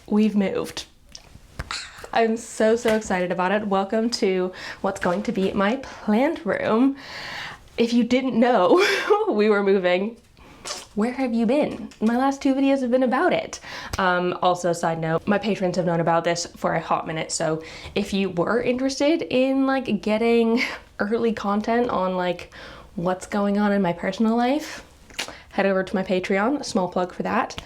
we've moved. I'm so excited about it. Welcome to what's going to be my plant room. If you didn't know we were moving, where have you been? My last 2 videos have been about it. Also, side note, my patrons have known about this for a hot minute, so if you were interested in like getting early content on like what's going on in my personal life, head over to my Patreon, a small plug for that.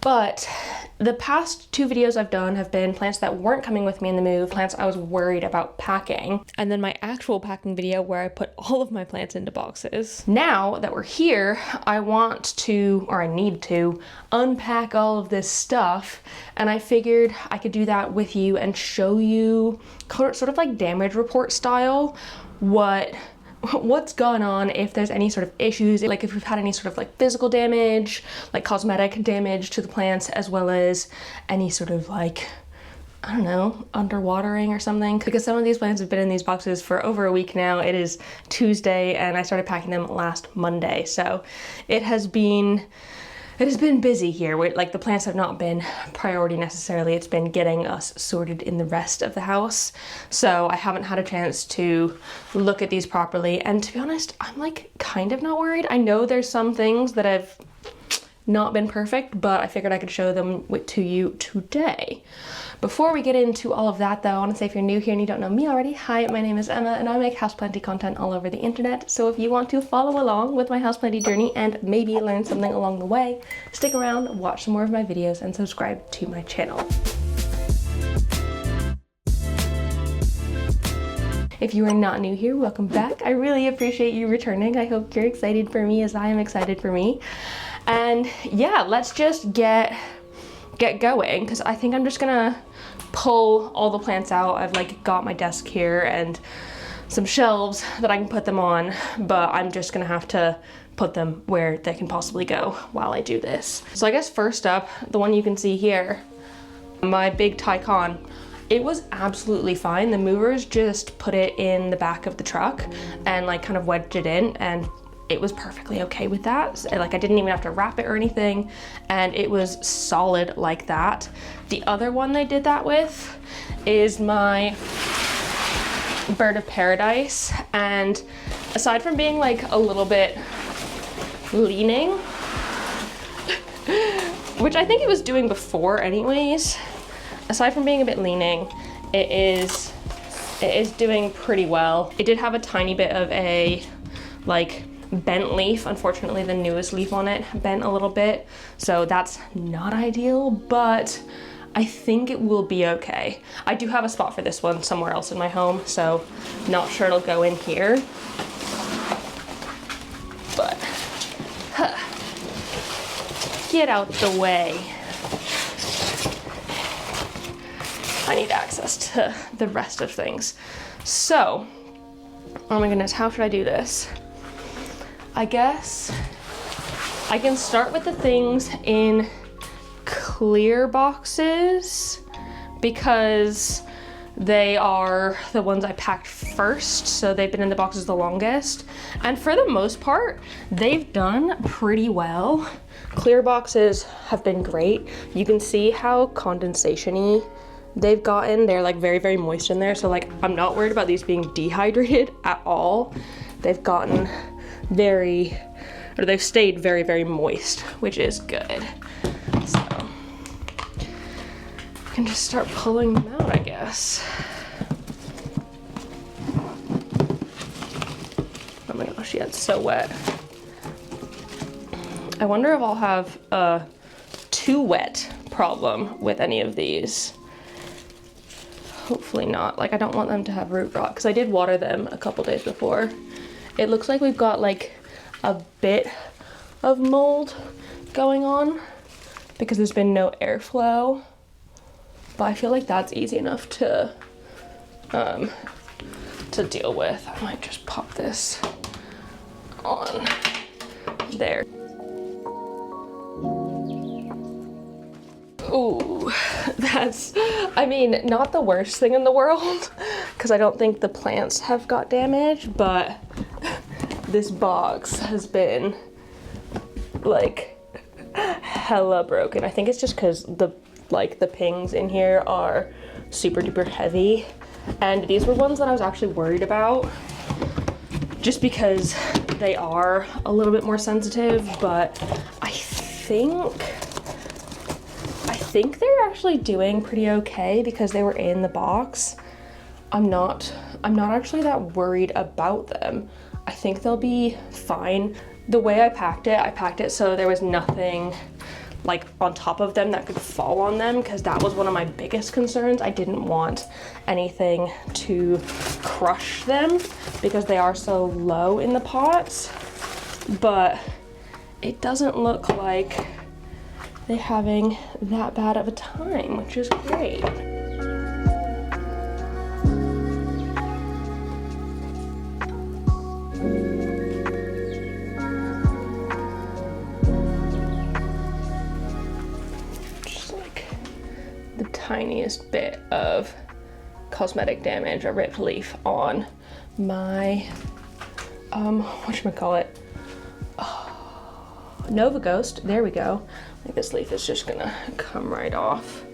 But the past 2 videos I've done have been plants that weren't coming with me in the move, plants I was worried about packing, and then my actual packing video where I put all of my plants into boxes. Now that we're here, I want to, or I need to, unpack all of this stuff, and I figured I could do that with you and show you sort of like damage report style what's gone on, if there's any sort of issues, like if we've had any sort of like physical damage, like cosmetic damage to the plants, as well as any sort of like, I don't know, underwatering or something. Because some of these plants have been in these boxes for over a week now. It is Tuesday and I started packing them last Monday. So it has been busy here. Like the plants have not been priority necessarily. It's been getting us sorted in the rest of the house. So I haven't had a chance to look at these properly. And to be honest, I'm like kind of not worried. I know there's some things that have not been perfect, but I figured I could show them to you today. Before we get into all of that though, I want to say if you're new here and you don't know me already, hi, my name is Emma and I make houseplanty content all over the internet. So if you want to follow along with my houseplanty journey and maybe learn something along the way, stick around, watch some more of my videos and subscribe to my channel. If you are not new here, welcome back. I really appreciate you returning. I hope you're excited for me as I am excited for me. And yeah, let's just get going, because I think I'm just gonna pull all the plants out. I've like got my desk here and some shelves that I can put them on, but I'm just gonna have to put them where they can possibly go while I do this. So I guess first up, the one you can see here, my big Tycon. It was absolutely fine. The movers just put it in the back of the truck and like kind of wedged it in, and it was perfectly okay with that. So, like I didn't even have to wrap it or anything, and it was solid like that. The other one they did that with is my bird of paradise, and aside from being like a little bit leaning, which I think it was doing before anyways, aside from being a bit leaning, it is doing pretty well. It did have a tiny bit of a like bent leaf. Unfortunately, the newest leaf on it bent a little bit, so that's not ideal, but I think it will be okay. I do have a spot for this one somewhere else in my home, so not sure it'll go in here, but get out the way. I need access to the rest of things. So, oh my goodness, how should I do this? I guess I can start with the things in clear boxes because they are the ones I packed first, so they've been in the boxes the longest. And for the most part, they've done pretty well. Clear boxes have been great. You can see how condensation-y they've gotten. They're like very moist in there, so like I'm not worried about these being dehydrated at all. They've gotten they've stayed very moist, which is good. So I can just start pulling them out, I guess. Oh my gosh, yeah, it's so wet. I wonder if I'll have a too wet problem with any of these. Hopefully not. Like I don't want them to have root rot because I did water them a couple days before. It looks like we've got like a bit of mold going on because there's been no airflow, but I feel like that's easy enough to deal with. I might just pop this on there. Ooh, that's, I mean, not the worst thing in the world because I don't think the plants have got damaged, but this box has been like hella broken. I think it's just because the like the pings in here are super duper heavy. And these were ones that I was actually worried about just because they are a little bit more sensitive, but I think they're actually doing pretty okay because they were in the box. I'm not actually that worried about them. I think they'll be fine. The way I packed it so there was nothing like on top of them that could fall on them, because that was one of my biggest concerns. I didn't want anything to crush them because they are so low in the pots, but it doesn't look like they're having that bad of a time, which is great. Tiniest bit of cosmetic damage, a ripped leaf on my whatchamacallit, Nova Ghost. There we go. I think this leaf is just gonna come right off,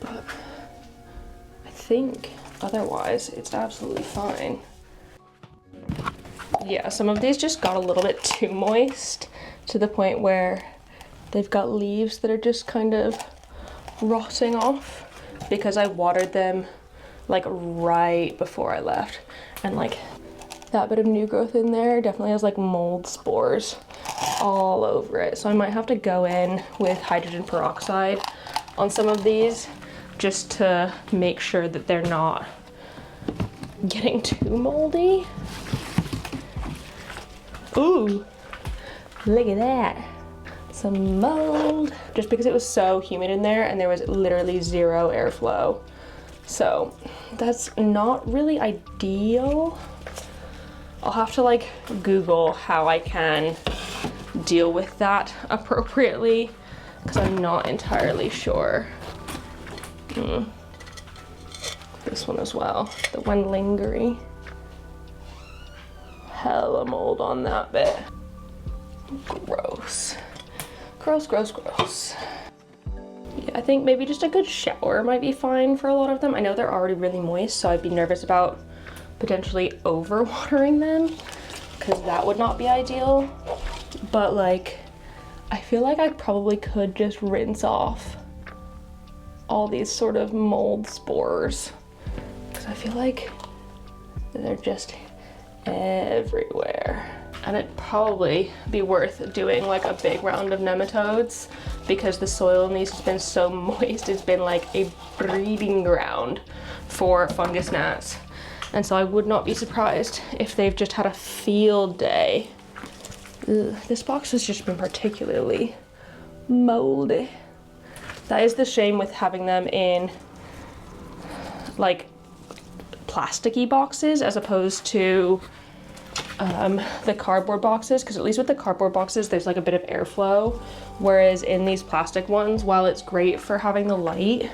but I think otherwise it's absolutely fine. Yeah, some of these just got a little bit too moist to the point where they've got leaves that are just kind of rotting off because I watered them like right before I left, and like that bit of new growth in there definitely has like mold spores all over it. So I might have to go in with hydrogen peroxide on some of these just to make sure that they're not getting too moldy. Ooh, look at that. Some mold, just because it was so humid in there and there was literally zero airflow. So that's not really ideal. I'll have to like Google how I can deal with that appropriately because I'm not entirely sure. This one as well, the one lingering. Hella mold on that bit. Gross. Gross, gross, gross. Yeah, I think maybe just a good shower might be fine for a lot of them. I know they're already really moist, so I'd be nervous about potentially overwatering them because that would not be ideal. But like, I feel like I probably could just rinse off all these sort of mold spores because I feel like they're just everywhere. And it'd probably be worth doing like a big round of nematodes because the soil in these has been so moist. It's been like a breeding ground for fungus gnats. And so I would not be surprised if they've just had a field day. Ugh, this box has just been particularly moldy. That is the shame with having them in like plasticky boxes as opposed to the cardboard boxes, because at least with the cardboard boxes there's like a bit of airflow, whereas in these plastic ones, while it's great for having the light,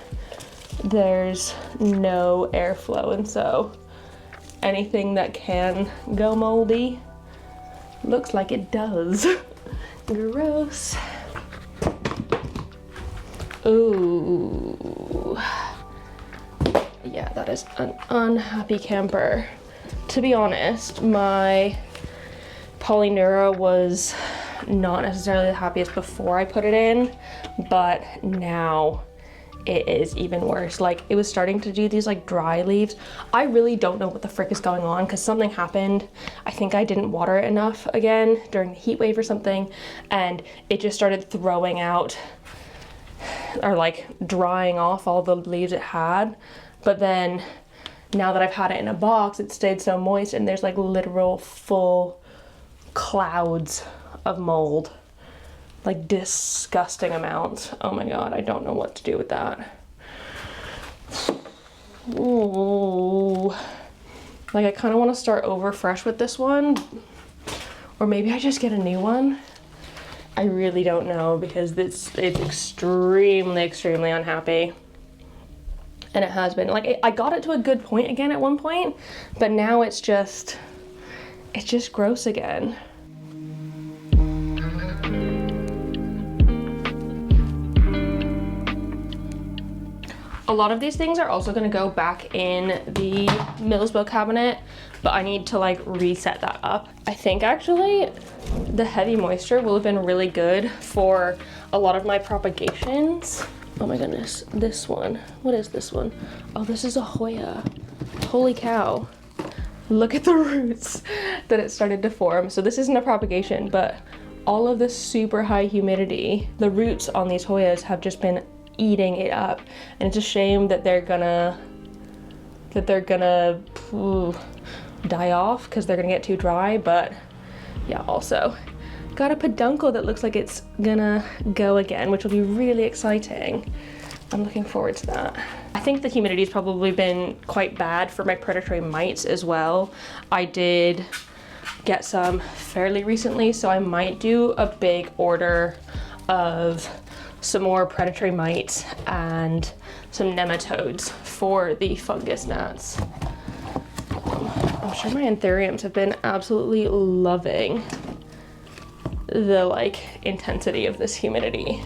there's no airflow, and so anything that can go moldy looks like it does. Gross. Ooh. Yeah, that is an unhappy camper. To be honest, my Polyneura was not necessarily the happiest before I put it in, but now it is even worse. Like, it was starting to do these like dry leaves. I really don't know what the frick is going on because something happened. I think I didn't water it enough again during the heat wave or something, and it just started throwing out or like drying off all the leaves it had. But then now that I've had it in a box, it stayed so moist and there's like literal full clouds of mold, like disgusting amounts. Oh my God, I don't know what to do with that. Ooh. Like, I kind of want to start over fresh with this one, or maybe I just get a new one. I really don't know because it's extremely unhappy. And it has been, like, I got it to a good point again at one point, but now it's just gross again. A lot of these things are also gonna go back in the Millsbow cabinet, but I need to like reset that up. I think actually the heavy moisture will have been really good for a lot of my propagations. Oh my goodness, this one. What is this one? Oh, this is a Hoya. Holy cow. Look at the roots that it started to form. So this isn't a propagation, but all of this super high humidity, the roots on these Hoyas have just been eating it up. And it's a shame that they're gonna die off because they're gonna get too dry. But yeah, also got a peduncle that looks like it's gonna go again, which will be really exciting. I'm looking forward to that. I think the humidity's probably been quite bad for my predatory mites as well. I did get some fairly recently, so I might do a big order of some more predatory mites and some nematodes for the fungus gnats. I'm sure my anthuriums have been absolutely loving the like intensity of this humidity.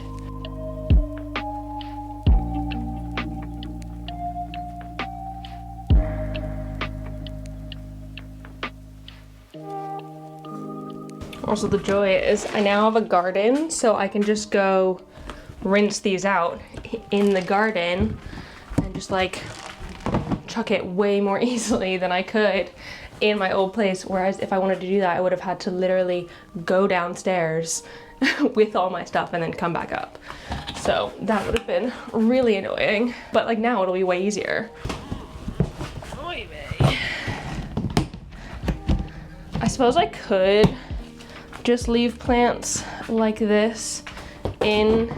Also, the joy is I now have a garden, so I can just go rinse these out in the garden and just like chuck it way more easily than I could in my old place. Whereas if I wanted to do that, I would have had to literally go downstairs with all my stuff and then come back up. So that would have been really annoying, but like now it'll be way easier. I suppose I could just leave plants like this in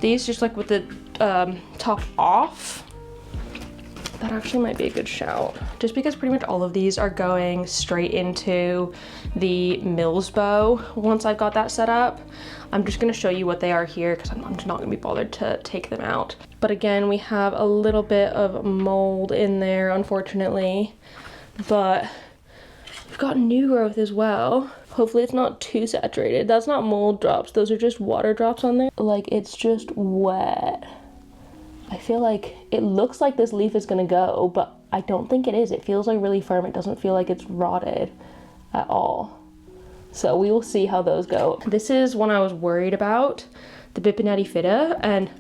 these, just like with the top off. That actually might be a good shout, just because pretty much all of these are going straight into the Millsbow once I've got that set up. I'm just gonna show you what they are here because I'm just not gonna be bothered to take them out. But again, we have a little bit of mold in there, unfortunately, but we've got new growth as well. Hopefully it's not too saturated. That's not mold drops, those are just water drops on there. Like, it's just wet. I feel like it looks like this leaf is gonna go, but I don't think it is. It feels like really firm. It doesn't feel like it's rotted at all. So we will see how those go. This is one I was worried about, the Bipinetti fida, and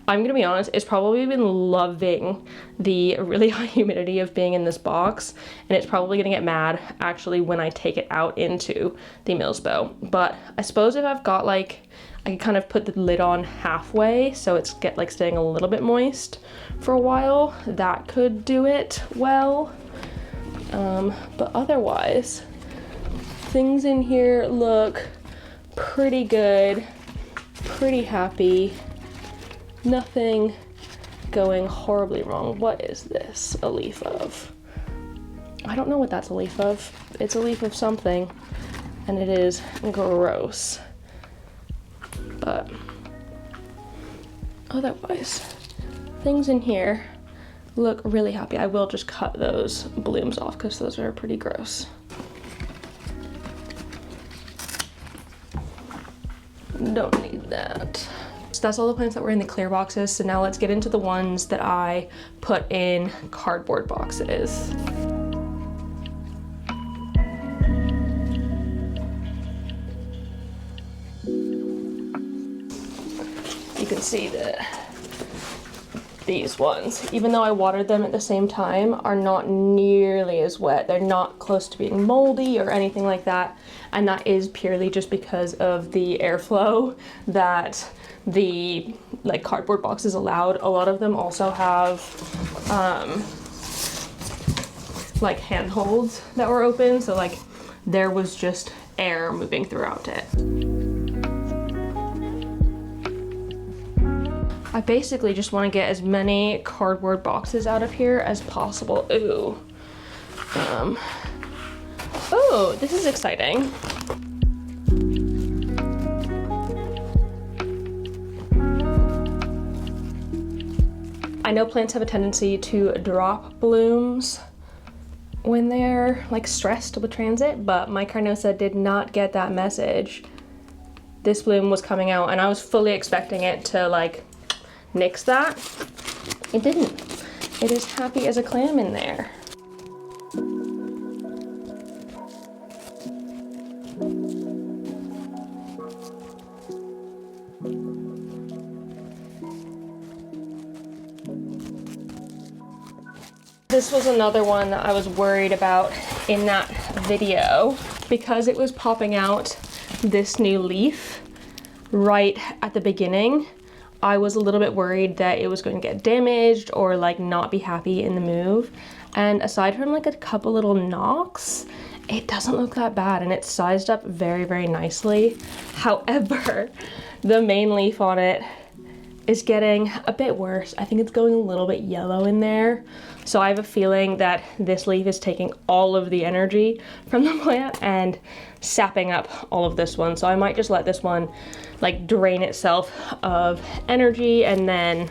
I'm gonna be honest, it's probably been loving the really high humidity of being in this box, and it's probably gonna get mad actually when I take it out into the Millsbow. But I suppose if I've got like, I can kind of put the lid on halfway so it's staying a little bit moist for a while, that could do it well. But otherwise, things in here look pretty good, pretty happy. Nothing going horribly wrong. What is this a leaf of? I don't know what that's a leaf of. It's a leaf of something, and it is gross. But otherwise, things in here look really happy. I will just cut those blooms off because those are pretty gross. Don't need that. So that's all the plants that were in the clear boxes. So now let's get into the ones that I put in cardboard boxes. You can see that these ones, even though I watered them at the same time, are not nearly as wet. They're not close to being moldy or anything like that. And that is purely just because of the airflow that the cardboard boxes allowed. A lot of them also have handholds that were open, so there was just air moving throughout it. I basically just want to get as many cardboard boxes out of here as possible. Ooh. Oh, this is exciting. I know plants have a tendency to drop blooms when they're stressed with transit, but my Carnosa did not get that message. This bloom was coming out and I was fully expecting it to nix that, It didn't. It is happy as a clam in there. This was another one that I was worried about in that video because it was popping out this new leaf right at the beginning. I was a little bit worried that it was going to get damaged or like not be happy in the move. And aside from like a couple little knocks, it doesn't look that bad and it's sized up very, very nicely. However, the main leaf on it is getting a bit worse. I think it's going a little bit yellow in there. So I have a feeling that this leaf is taking all of the energy from the plant and sapping up all of this one. So I might just let this one like drain itself of energy and then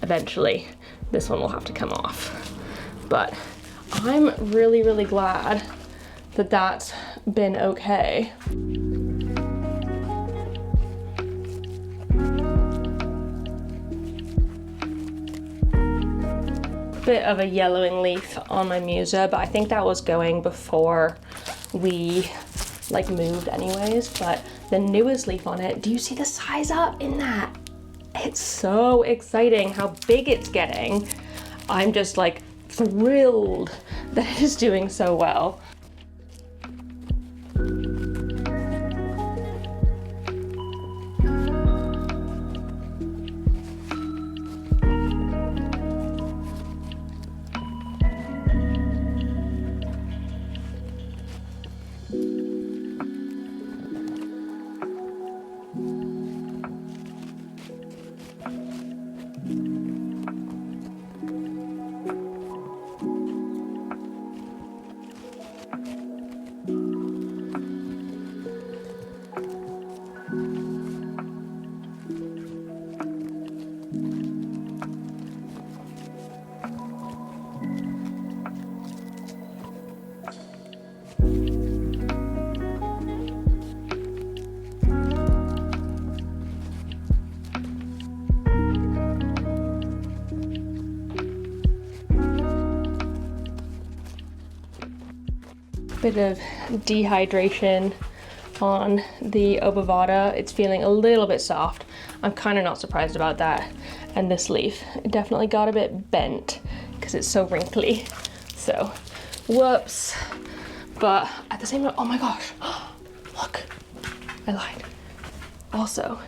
eventually this one will have to come off. But I'm really, really glad that that's been okay. Bit of a yellowing leaf on my Musa, but I think that was going before we like moved anyways. But the newest leaf on it, do you see the size up in that? It's so exciting how big it's getting. I'm just like thrilled that it is doing so well. Bit of dehydration on the obovata. It's feeling a little bit soft. I'm kind of not surprised about that. And this leaf, it definitely got a bit bent because it's so wrinkly. So, whoops. But at the same time, oh my gosh, look, I lied. Also,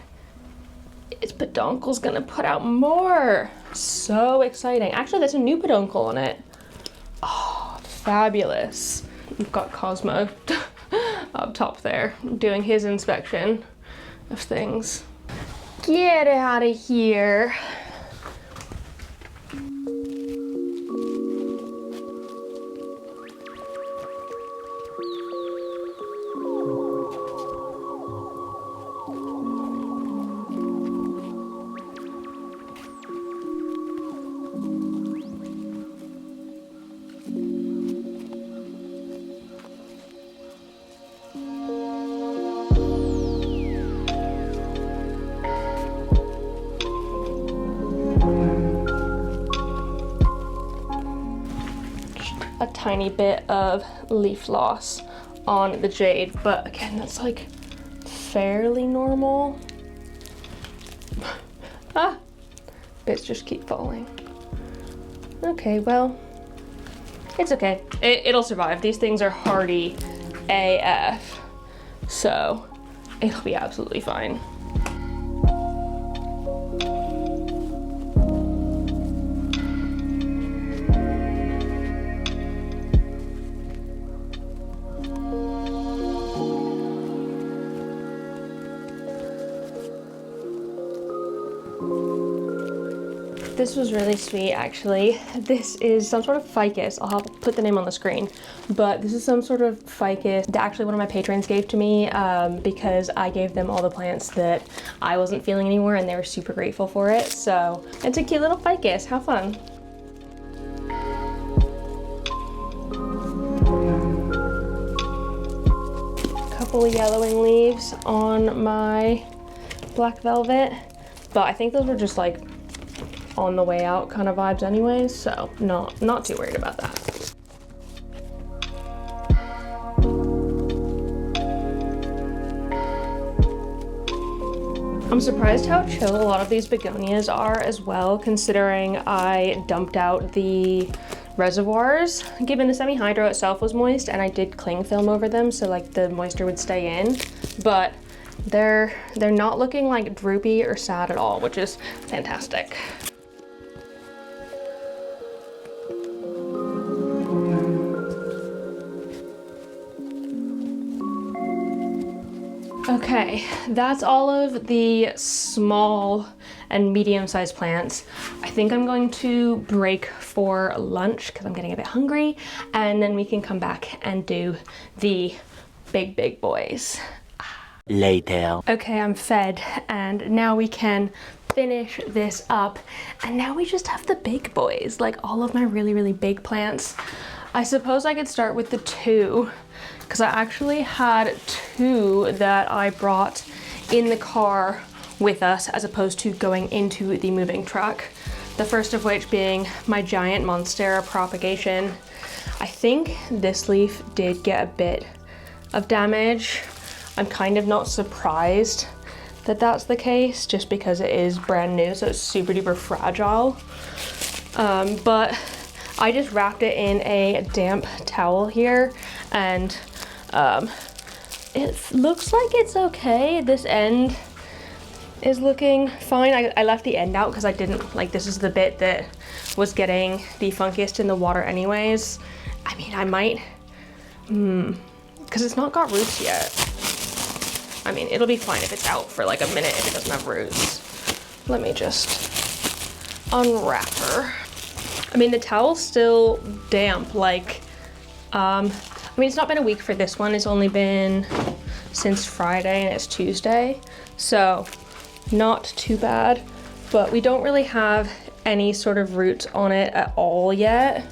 its peduncle's gonna put out more. So exciting. Actually, there's a new peduncle on it. Oh, fabulous. We've got Cosmo up top there doing his inspection of things. Get out of here. A tiny bit of leaf loss on the jade, but again, that's like fairly normal. Ah, bits just keep falling. Okay, well, it's okay. It'll survive. These things are hardy AF, so it'll be absolutely fine. This was really sweet, actually. This is some sort of ficus. I'll put the name on the screen, but this is some sort of ficus that actually one of my patrons gave to me because I gave them all the plants that I wasn't feeling anymore and they were super grateful for it. So it's a cute little ficus. How fun. Couple of yellowing leaves on my black velvet, but I think those were just like on the way out kind of vibes anyways, so not too worried about that. I'm surprised how chill a lot of these begonias are as well, considering I dumped out the reservoirs, given the semi-hydro itself was moist, and I did cling film over them so like the moisture would stay in, but they're not looking like droopy or sad at all, which is fantastic. Okay, that's all of the small and medium-sized plants. I think I'm going to break for lunch because I'm getting a bit hungry, and then we can come back and do the big boys. Later. Okay, I'm fed, and now we can finish this up, and now we just have the big boys, like all of my really big plants. I suppose I could start with the two, because I actually had two that I brought in the car with us as opposed to going into the moving truck. The first of which being my giant Monstera propagation. I think this leaf did get a bit of damage. I'm kind of not surprised that that's the case, just because it is brand new, so it's super duper fragile. But I just wrapped it in a damp towel here, and it looks like it's okay. This end is looking fine. I left the end out because I didn't, like, this is the bit that was getting the funkiest in the water anyways. I mean, I might, because it's not got roots yet. I mean, it'll be fine if it's out for like a minute if it doesn't have roots. Let me just unwrap her. I mean, the towel's still damp, like, I mean, it's not been a week for this one. It's only been since Friday and it's Tuesday. So not too bad, but we don't really have any sort of roots on it at all yet.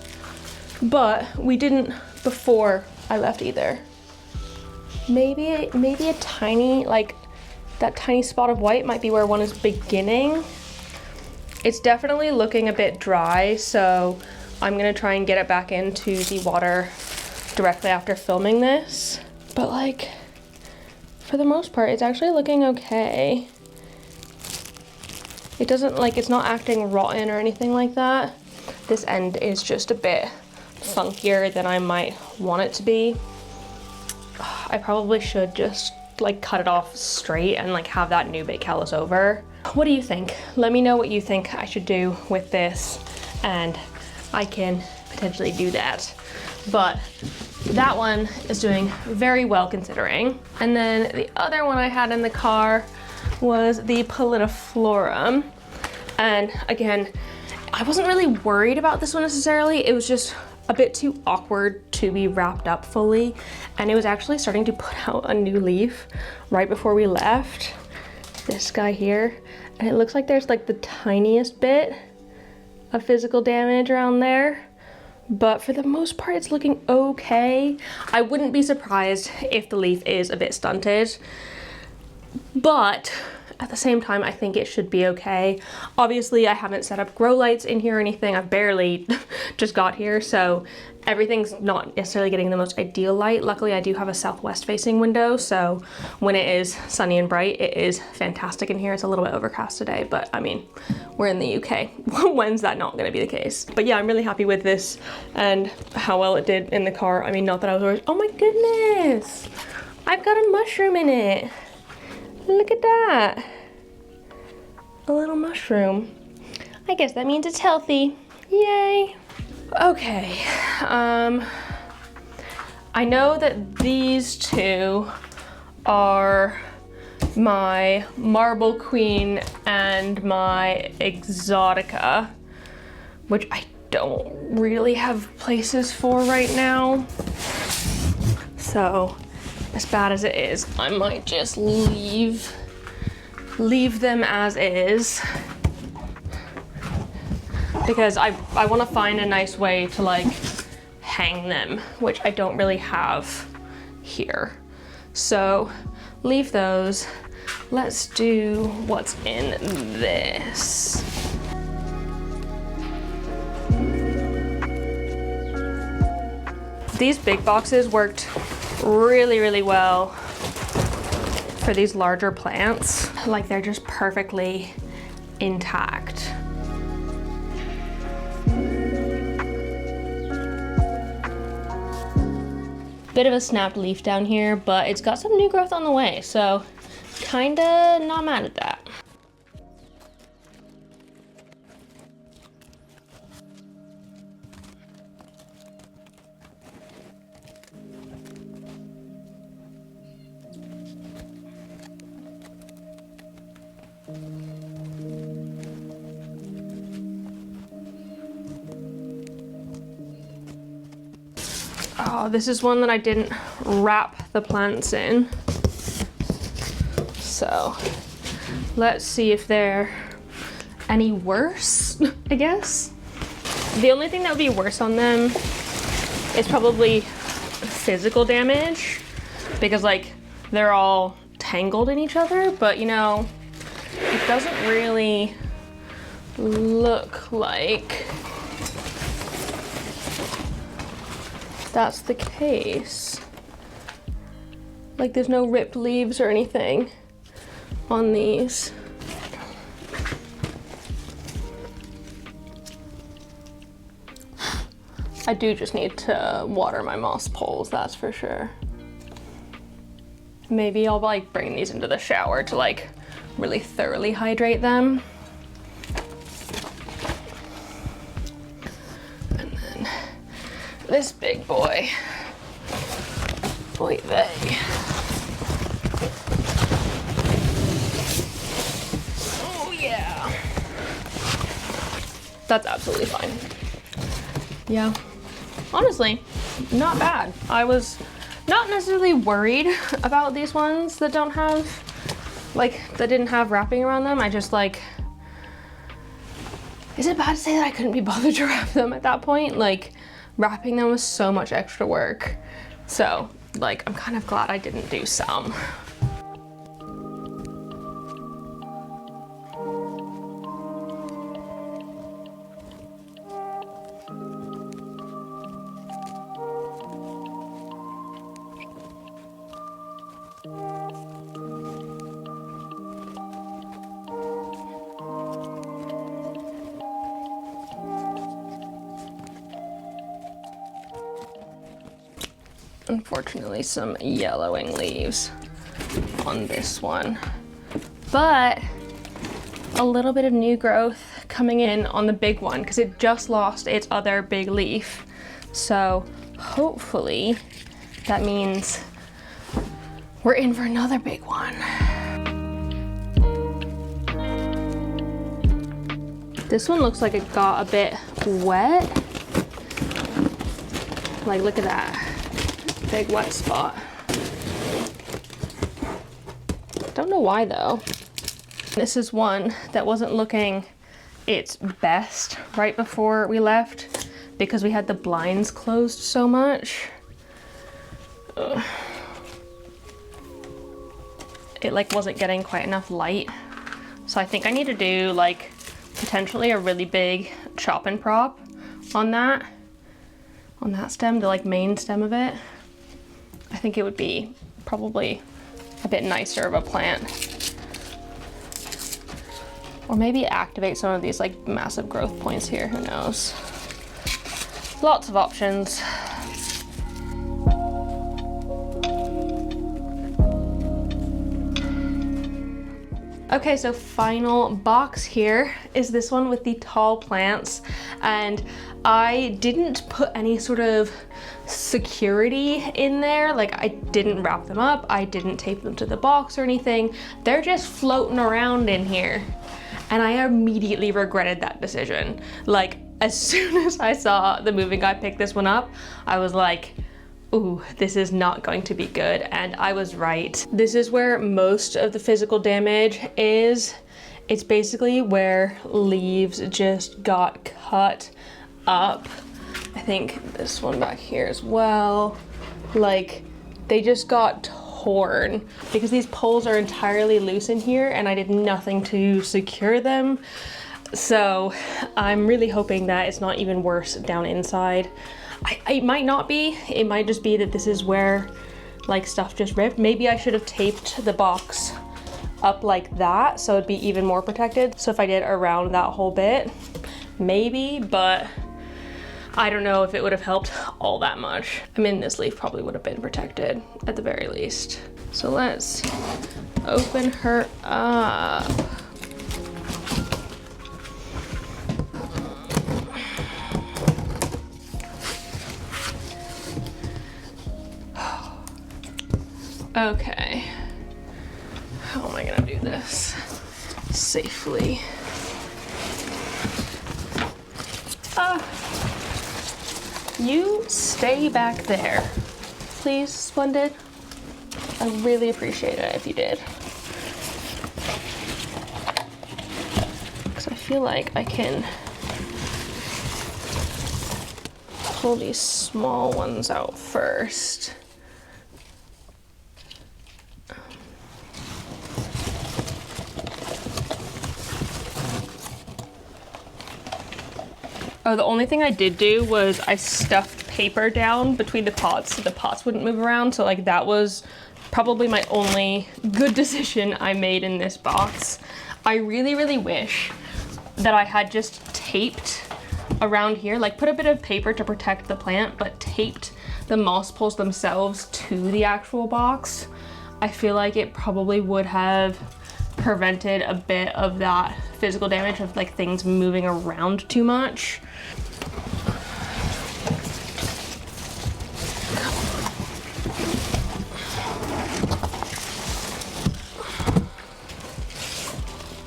But we didn't before I left either. Maybe a tiny, like that tiny spot of white might be where one is beginning. It's definitely looking a bit dry, so I'm gonna try and get it back into the water directly after filming this. But like, for the most part, it's actually looking okay. It doesn't, like, it's not acting rotten or anything like that. This end is just a bit funkier than I might want it to be. I probably should just like cut it off straight and like have that new bit callus over. What do you think? Let me know what you think I should do with this, and I can potentially do that. But that one is doing very well considering. And then the other one I had in the car was the Pallidiflorum. And again, I wasn't really worried about this one necessarily. It was just a bit too awkward to be wrapped up fully. And it was actually starting to put out a new leaf right before we left. This guy here. And it looks like there's like the tiniest bit of physical damage around there. But for the most part, it's looking okay. I wouldn't be surprised if the leaf is a bit stunted, but at the same time, I think it should be okay. Obviously, I haven't set up grow lights in here or anything. I've barely just got here, so everything's not necessarily getting the most ideal light. Luckily, I do have a southwest facing window, so when it is sunny and bright, it is fantastic in here. It's a little bit overcast today, but I mean, we're in the UK. When's that not gonna be the case? But yeah, I'm really happy with this and how well it did in the car. I mean, not that I was always, oh my goodness, I've got a mushroom in it. Look at that. A little mushroom. I guess that means it's healthy. Yay. Okay. I know that these two are my Marble Queen and my Exotica, which I don't really have places for right now. So, as bad as it is, I might just leave them as is, because I want to find a nice way to like hang them, which I don't really have here. So leave those. Let's do what's in this. These big boxes worked really well for these larger plants. Like they're just perfectly intact. Bit of a snapped leaf down here, but it's got some new growth on the way, so kinda not mad at that. Oh, this is one that I didn't wrap the plants in. So let's see if they're any worse, I guess. The only thing that would be worse on them is probably physical damage, because like they're all tangled in each other, but you know, it doesn't really look like that's the case. Like there's no ripped leaves or anything on these. I do just need to water my moss poles, that's for sure. Maybe I'll like bring these into the shower to like really thoroughly hydrate them. And then this big boy, oy vey. Oh yeah. That's absolutely fine. Yeah, honestly, not bad. I was not necessarily worried about these ones that don't have, like, that didn't have wrapping around them. I just like, is it bad to say that I couldn't be bothered to wrap them at that point? Like, wrapping them was so much extra work. So, like, I'm kind of glad I didn't do some. Unfortunately, some yellowing leaves on this one, but a little bit of new growth coming in on the big one because it just lost its other big leaf. So hopefully that means we're in for another big one. This one looks like it got a bit wet. Like, look at that. Big wet spot. Don't know why though. This is one that wasn't looking its best right before we left because we had the blinds closed so much. Ugh. It like wasn't getting quite enough light. So I think I need to do like potentially a really big chop and prop on that stem, the like main stem of it. I think it would be probably a bit nicer of a plant. Or maybe activate some of these like massive growth points here, who knows. Lots of options. Okay, so final box here is this one with the tall plants, and I didn't put any sort of security in there. Like, I didn't wrap them up, I didn't tape them to the box or anything. They're just floating around in here. And I immediately regretted that decision. Like, as soon as I saw the moving guy pick this one up, I was like, ooh, this is not going to be good, and I was right. This is where most of the physical damage is. It's basically where leaves just got cut up. I think this one back here as well. Like, they just got torn because these poles are entirely loose in here and I did nothing to secure them. So I'm really hoping that it's not even worse down inside. It might not be, it might just be that this is where like stuff just ripped. Maybe I should have taped the box up like that so it'd be even more protected. So if I did around that whole bit, maybe, but I don't know if it would have helped all that much. I mean, this leaf probably would have been protected at the very least. So let's open her up. Okay, how am I gonna do this safely? You stay back there. Please, Splendid. I really appreciate it if you did. Because I feel like I can pull these small ones out first. Oh, the only thing I did do was I stuffed paper down between the pots so the pots wouldn't move around. So like that was probably my only good decision I made in this box. I really, really wish that I had just taped around here, like put a bit of paper to protect the plant, but taped the moss poles themselves to the actual box. I feel like it probably would have prevented a bit of that physical damage of like things moving around too much.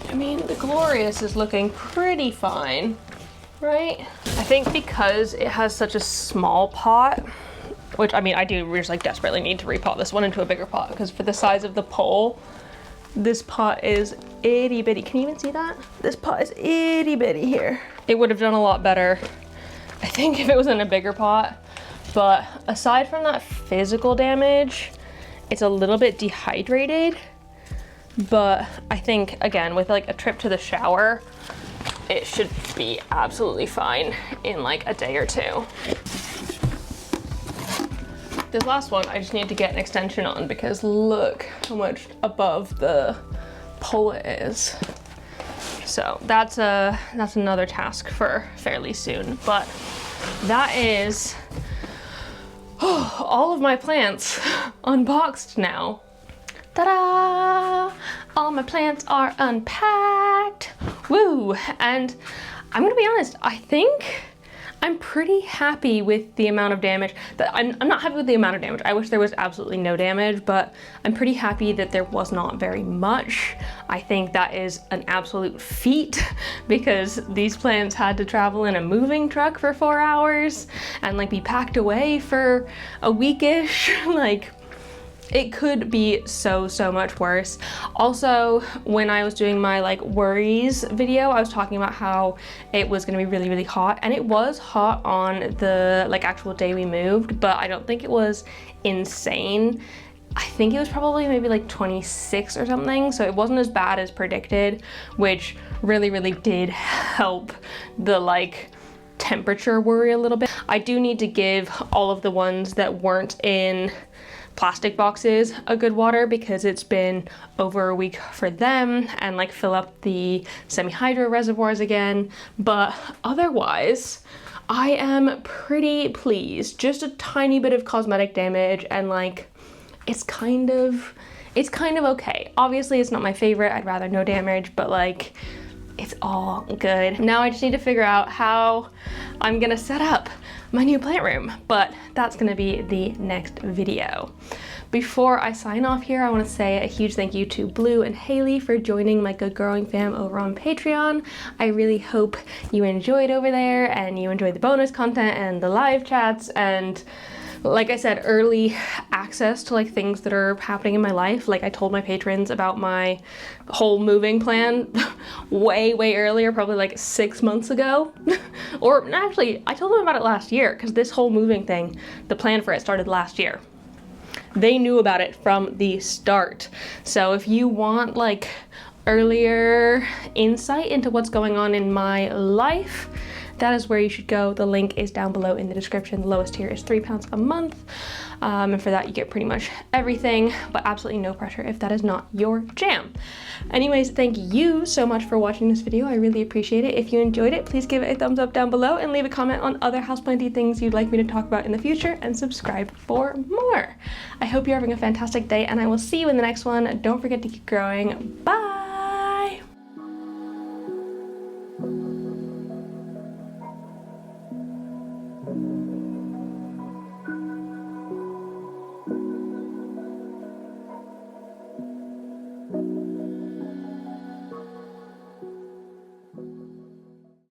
I mean, the Glorious is looking pretty fine, right? I think because it has such a small pot, which I mean, I do just like desperately need to repot this one into a bigger pot because for the size of the pole, this pot is itty bitty. Can you even see that? This pot is itty bitty here. It would have done a lot better, I think, if it was in a bigger pot. But aside from that physical damage, it's a little bit dehydrated. But I think, again, with like a trip to the shower, it should be absolutely fine in like a day or two. This last one, I just need to get an extension on because look how much above the pole it is. So that's another task for fairly soon. But that is all of my plants unboxed now. Ta-da! All my plants are unpacked. Woo! And I'm gonna be honest, I think I'm pretty happy with the amount of damage. I'm not happy with the amount of damage. I wish there was absolutely no damage, but I'm pretty happy that there was not very much. I think that is an absolute feat because these plants had to travel in a moving truck for 4 hours and like be packed away for a weekish. Like, it could be so much worse. Also, when I was doing my like worries video, I was talking about how it was gonna be really hot, and it was hot on the like actual day we moved, but I don't think it was insane. I think it was probably maybe like 26 or something, so it wasn't as bad as predicted, which really did help the like temperature worry a little bit. I do need to give all of the ones that weren't in plastic boxes a good water because it's been over a week for them, and like fill up the semi-hydro reservoirs again. But otherwise, I am pretty pleased. Just a tiny bit of cosmetic damage, and like it's kind of okay. Obviously it's not my favorite, I'd rather no damage, but like it's all good. Now I just need to figure out how I'm gonna set up my new plant room, but that's gonna be the next video. Before I sign off here, I wanna say a huge thank you to Blue and Haley for joining my Good Growing fam over on Patreon. I really hope you enjoyed over there and you enjoyed the bonus content and the live chats and, like I said, early access to like things that are happening in my life. Like I told my patrons about my whole moving plan way earlier, probably like 6 months ago. Or actually, I told them about it last year because this whole moving thing, the plan for it started last year. They knew about it from the start. So if you want like earlier insight into what's going on in my life, that is where you should go. The link is down below in the description. The lowest tier is £3 a month. And for that, you get pretty much everything, but absolutely no pressure if that is not your jam. Anyways, thank you so much for watching this video. I really appreciate it. If you enjoyed it, please give it a thumbs up down below and leave a comment on other houseplanty things you'd like me to talk about in the future, and subscribe for more. I hope you're having a fantastic day, and I will see you in the next one. Don't forget to keep growing. Bye!